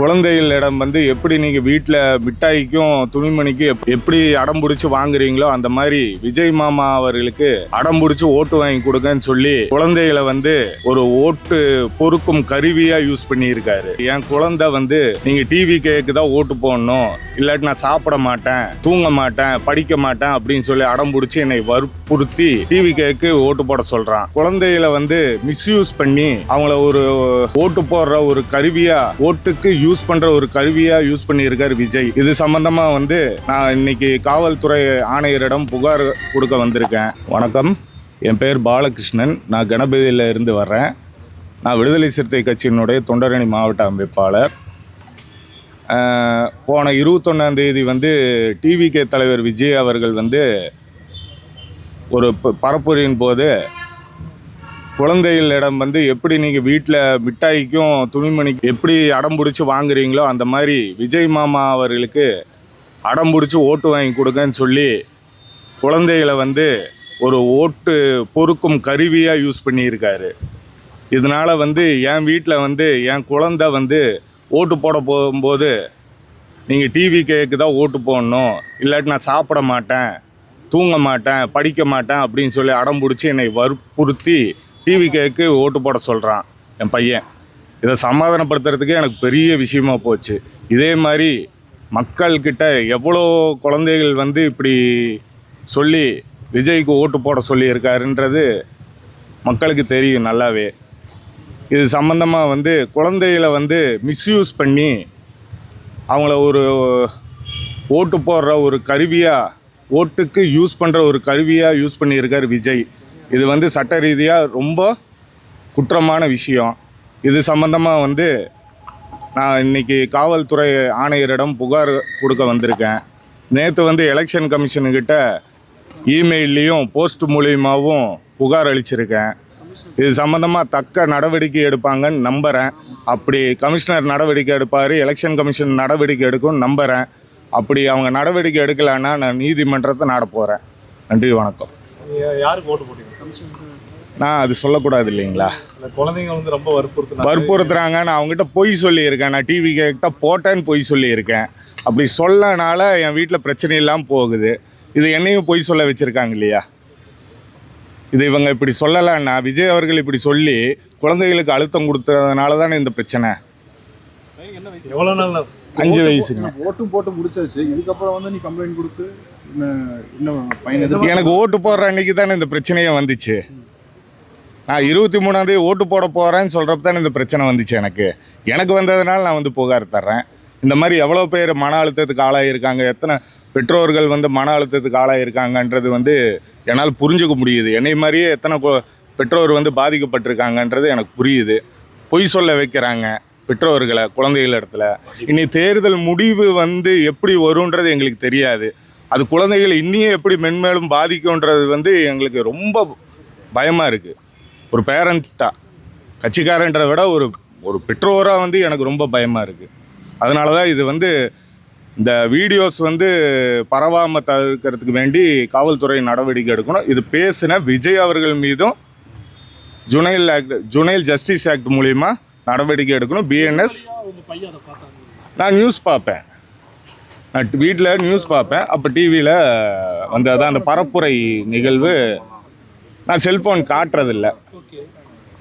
குழந்தைகளிடம் வந்து எப்படி நீங்கள் வீட்டில் மிட்டாய்க்கும் துணிமணிக்கும் எப்படி அடம் பிடிச்சி வாங்குறீங்களோ அந்த மாதிரி விஜய் மாமா அவர்களுக்கு அடம் பிடிச்சி ஓட்டு வாங்கி கொடுங்கன்னு சொல்லி குழந்தைகளை வந்து ஒரு ஓட்டு பொறுக்கும் கருவியாக யூஸ் பண்ணியிருக்காரு. என் குழந்தை வந்து நீங்கள் டிவி கேக்கு தான் ஓட்டு போடணும், இல்லாட்டி நான் சாப்பிட மாட்டேன், தூங்க மாட்டேன், படிக்க மாட்டேன் அப்படின்னு சொல்லி அடம் பிடிச்சி என்னை வற்புறுத்தி டிவி கேக்கு ஓட்டு போட சொல்கிறான். குழந்தைகளை வந்து மிஸ்யூஸ் பண்ணி அவங்கள ஒரு ஓட்டு போடுற ஒரு கருவியா, ஓட்டுக்கு யூஸ் பண்ற ஒரு கருவியா யூஸ் பண்ணியிருக்காரு விஜய். இது சம்பந்தமா வந்து நான் இன்னைக்கு காவல்துறை ஆணையரிடம் புகார் கொடுக்க வந்திருக்கேன். வணக்கம், என் பேர் பாலகிருஷ்ணன். நான் கணபதியில இருந்து வர்றேன். நான் விடுதலை சிறுத்தை கட்சியினுடைய தொண்டரணி மாவட்ட அமைப்பாளர். போன 21ஆம் தேதி வந்து டிவிகே தலைவர் விஜய் அவர்கள் வந்து ஒரு பரப்புரையின் போது குழந்தைகளிடம் வந்து எப்படி நீங்கள் வீட்டில் மிட்டாய்க்கும் துணிமணிக்கும் எப்படி அடம் பிடிச்சி வாங்குறீங்களோ அந்த மாதிரி விஜய் மாமா அவர்களுக்கு அடம் பிடிச்சி ஓட்டு வாங்கி கொடுங்கன்னு சொல்லி குழந்தைகளை வந்து ஒரு ஓட்டு பொறுக்கும் கருவியாக யூஸ் பண்ணியிருக்காரு. இதனால் வந்து என் வீட்டில் வந்து என் குழந்தை வந்து ஓட்டு போட போகும்போது நீங்கள் டிவி கேக்கு தான் ஓட்டு போடணும், இல்லாட்டி நான் சாப்பிட மாட்டேன், தூங்க மாட்டேன், படிக்க மாட்டேன் அப்படின்னு சொல்லி அடம் பிடிச்சி என்னை வற்புறுத்தி டிவி கேக்கு ஓட்டு போட சொல்கிறான் என் பையன். இதை சமாதானப்படுத்துறதுக்கே எனக்கு பெரிய விஷயமா போச்சு. இதே மாதிரி மக்கள்கிட்ட எவ்வளோ குழந்தைகள் வந்து இப்படி சொல்லி விஜய்க்கு ஓட்டு போட சொல்லியிருக்காருன்றது மக்களுக்கு தெரியும் நல்லாவே. இது சம்மந்தமாக வந்து குழந்தைகளை வந்து மிஸ்யூஸ் பண்ணி அவங்கள ஒரு ஓட்டு போடுற ஒரு கருவியாக, ஓட்டுக்கு யூஸ் பண்ணுற ஒரு கருவியாக யூஸ் பண்ணியிருக்கார் விஜய். இது வந்து சட்ட ரீதியாக ரொம்ப குற்றமான விஷயம். இது சம்பந்தமாக வந்து நான் இன்றைக்கி காவல்துறை ஆணையரிடம் புகார் கொடுக்க வந்திருக்கேன். நேற்று வந்து எலெக்ஷன் கமிஷனுக்கிட்ட இமெயில்லையும் போஸ்ட் மூலியமாகவும் புகார் அளிச்சிருக்கேன். இது சம்மந்தமாக தக்க நடவடிக்கை எடுப்பாங்கன்னு நம்புகிறேன். அப்படி கமிஷனர் நடவடிக்கை எடுப்பார், எலெக்ஷன் கமிஷன் நடவடிக்கை எடுக்கும்னு நம்புகிறேன். அப்படி அவங்க நடவடிக்கை எடுக்கலைன்னா நான் நீதிமன்றத்தை நாட போகிறேன். நன்றி, வணக்கம். யாருக்கு ஓட்டு போட்டீங்க? நான் அது சொல்லக்கூடாது இல்லைங்களா? குழந்தைங்க வந்து ரொம்ப வற்புறுத்துறாங்க. நான் அவங்ககிட்ட பொய் சொல்லியிருக்கேன். நான் டிவி கேட்ட போட்டேன்னு பொய் சொல்லியிருக்கேன். அப்படி சொல்லனால என் வீட்டில் பிரச்சனை இல்லாமல் போகுது. இது என்னையும் பொய் சொல்ல வச்சுருக்காங்க இல்லையா? இது இவங்க இப்படி சொல்லலைன்னா, விஜய் அவர்கள் இப்படி சொல்லி குழந்தைகளுக்கு அழுத்தம் கொடுத்ததுனால தானே இந்த பிரச்சனை. எவ்வளோ நாள்? 5 வயசுங்க. ஓட்டும் போட்டு முடிச்சாச்சு. இதுக்கப்புறம் வந்து நீ கம்ப்ளைண்ட் கொடுத்து எனக்கு ஓட்டு போடுற அன்னைக்கு தானே இந்த பிரச்சனையே வந்துச்சு. நான் 23ஆம் தேதி ஓட்டு போட போகிறேன்னு சொல்கிறப்ப தானே இந்த பிரச்சனை வந்துச்சு. எனக்கு வந்ததுனால நான் வந்து புகார் தர்றேன். இந்த மாதிரி எவ்வளோ பேர் மன அழுத்தத்துக்கு ஆளாகிருக்காங்க, எத்தனை பெற்றோர்கள் வந்து மன அழுத்தத்துக்கு ஆளாகிருக்காங்கன்றது வந்து என்னால் புரிஞ்சுக்க முடியுது. என்னை மாதிரியே எத்தனை பெற்றோர் வந்து பாதிக்கப்பட்டிருக்காங்கன்றது எனக்கு புரியுது. பொய் சொல்ல வைக்கிறாங்க பெற்றோர்களை குழந்தைகள் இடத்துல. இனி தேர்தல் முடிவு வந்து எப்படி வரும்ன்றது எங்களுக்கு தெரியாது. அது குழந்தைகள் இன்னியும் எப்படி மென்மேலும் பாதிக்கும்ன்றது வந்து எங்களுக்கு ரொம்ப பயமாக இருக்குது. ஒரு பேரண்ட்ஸாக, கட்சிக்காரன்றதை விட ஒரு பெற்றோராக வந்து எனக்கு ரொம்ப பயமாக இருக்குது. அதனால தான் இது வந்து இந்த வீடியோஸ் வந்து பரவாமல் தவிர்க்கிறதுக்கு வேண்டி காவல்துறை நடவடிக்கை எடுக்கணும். இது பேசின விஜய் அவர்கள் மீதும் ஜுனைல் ஜஸ்டிஸ் ஆக்ட் மூலிமா நடவடிக்கை எடுக்கணும். பிஎன்எஸ் நான் நியூஸ் பார்ப்பேன், நான் வீட்டில் நியூஸ் பார்ப்பேன். அப்போ டிவியில் வந்து அதான் அந்த பரப்புரை நிகழ்வு நான் செல்ஃபோன் காட்டுறதில்ல.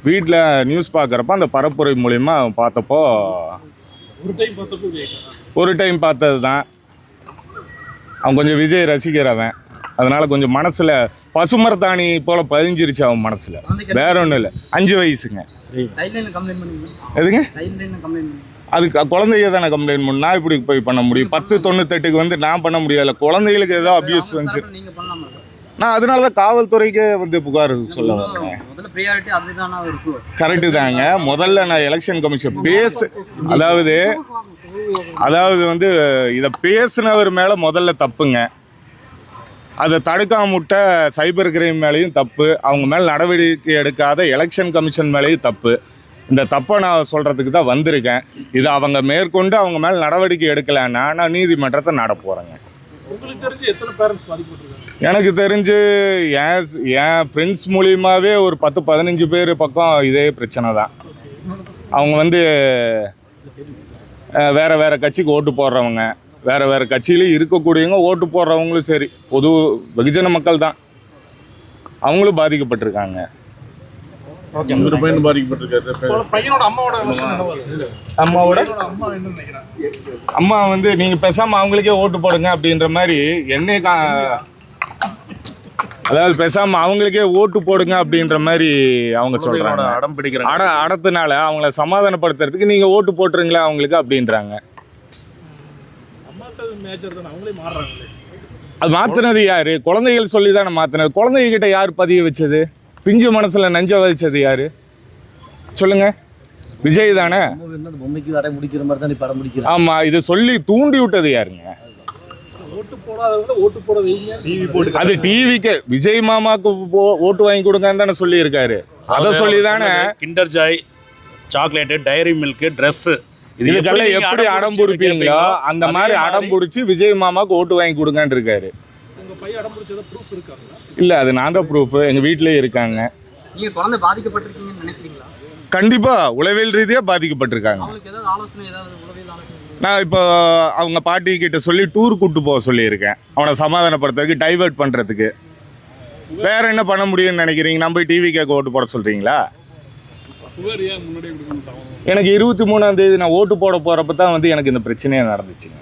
வீட்டில் நியூஸ் பார்க்குறப்ப அந்த பரப்புரை மூலிமா பார்த்தப்போ ஒரு டைம் பார்த்தது தான். அவன் கொஞ்சம் விஜய் ரசிக்கிறவன், அதனால் கொஞ்சம் மனசில் பசுமரத்தாணி போல் பதிஞ்சிருச்சு அவன் மனசில். வேற ஒன்றும் இல்லை. 5 வயசுங்க. எதுங்க? அதுக்கு குழந்தைய தானே கம்ப்ளைண்ட் பண்ண. நான் இப்படி போய் பண்ண முடியும்? 1098க்கு வந்து நான் பண்ண முடியாதுல்ல. குழந்தைகளுக்கு ஏதோ அபியூஸ் வந்துச்சு. நான் அதனால தான் காவல்துறைக்கே வந்து புகார் சொல்ல வந்தேன். கரெக்டு தாங்க. முதல்ல நான் எலெக்ஷன் கமிஷன் அதாவது வந்து இதை பேசினவர் மேலே முதல்ல தப்புங்க. அதை தடுக்காம விட்ட சைபர் கிரைம் மேலேயும் தப்பு, அவங்க மேலே நடவடிக்கை எடுக்காத எலெக்ஷன் கமிஷன் மேலேயும் தப்பு. இந்த தப்பை நான் சொல்கிறதுக்கு தான் வந்திருக்கேன். இது அவங்க மேற்கொண்டு அவங்க மேலே நடவடிக்கை எடுக்கலைன்னா நான் நீதிமன்றத்தை நட போகிறேங்க. எனக்கு தெரிஞ்சு என் ஃப்ரெண்ட்ஸ் மூலியமாகவே ஒரு 10-15 பேர் பக்கம் இதே பிரச்சனை தான். அவங்க வந்து வேறு வேறு கட்சிக்கு ஓட்டு போடுறவங்க, வேறு வேறு கட்சியிலையும் இருக்கக்கூடியவங்க ஓட்டு போடுறவங்களும் சரி, பொது வெகுஜன மக்கள் தான், அவங்களும் பாதிக்கப்பட்டிருக்காங்க. ஒரு பையன் பாதிக்கப்பட்டிருக்காரு. பையனோட அம்மாவோட விமர்சனம் என்னவா இருக்கு? அம்மாவோட அம்மா என்ன நினைக்கிறாங்க? அம்மா வந்து நீங்கள் பேசாமல் அவங்களுக்கே ஓட்டு போடுங்க அப்படின்ற மாதிரி என்னைய அதாவது பேசாமல் அவங்களுக்கே ஓட்டு போடுங்க அப்படின்ற மாதிரி அவங்க சொல்கிறாங்க. அடம் பிடிக்கிறாங்க. அடத்தினால அவங்கள சமாதானப்படுத்துறதுக்கு நீங்கள் ஓட்டு போட்டுருங்களா அவங்களுக்கு அப்படின்றாங்க. அம்மாக்கள் மேஜர் தானே, அவங்களே மாறுறாங்களே. அது மாற்றினது யார்? குழந்தைகள் சொல்லி தானே மாற்றினது. குழந்தைகிட்ட யார் பதிய வச்சது? பிஞ்சு மனசில் நஞ்ச வச்சது யார் சொல்லுங்க? விஜய் தானே. பொம்மைக்கு வர முடிக்கிற மாதிரி தான் படம் முடிக்கிறேன். ஆமாம், இது சொல்லி தூண்டி விட்டது யாருங்க? ஓட்டு போடாதவங்க ஓட்டு போட வைங்க. டிவி போட்டு அது டிவிக்கு விஜய் மாமாக்கு ஓட்டு வாங்கி கொடுங்கன்னு தானே சொல்லியிருக்காரு. அதை சொல்லி தானே kinder joy, chocolate, dairy milk, dress, இதுக்கெல்லாம் எப்படி அடம் பிடிப்பீங்களோ அந்த மாதிரி அடம் பிடிச்சி விஜய் மாமாவுக்கு ஓட்டு வாங்கி கொடுங்கன்னு இருக்காரு. உங்க பையன் அடம் பிடிச்சத ப்ரூஃப் இருக்காங்களா? இல்லை, அது நான் தான் ப்ரூஃப். எங்கள் வீட்டிலேயே இருக்காங்க. நீங்க குழந்தை பாதிக்கப்பட்டிருக்கீங்கன்னு நினைக்கிறீங்களா? கண்டிப்பாக உளவியல் ரீதியாக பாதிக்கப்பட்டிருக்காங்க. அவங்களுக்கு ஏதாவது ஆலோசனை, ஏதாவது உளவியல் ஆலோசனை? நான் இப்போ அவங்க பாட்டி கிட்ட சொல்லி டூர் கூப்பிட்டு போக சொல்லியிருக்கேன், அவனை சமாதானப்படுத்துறதுக்கு, டைவர்ட் பண்ணுறதுக்கு. வேற என்ன பண்ண முடியும்னு நினைக்கிறீங்க? நம்ம டிவி கேட்க ஓட்டு போட சொல்கிறீங்களா? புகார் ஏன் முன்னாடியே கொடுக்கணும்? எனக்கு 23ஆம் தேதி நான் ஓட்டு போட போகிறப்ப தான் வந்து எனக்கு இந்த பிரச்சனையே நடந்துச்சுங்க.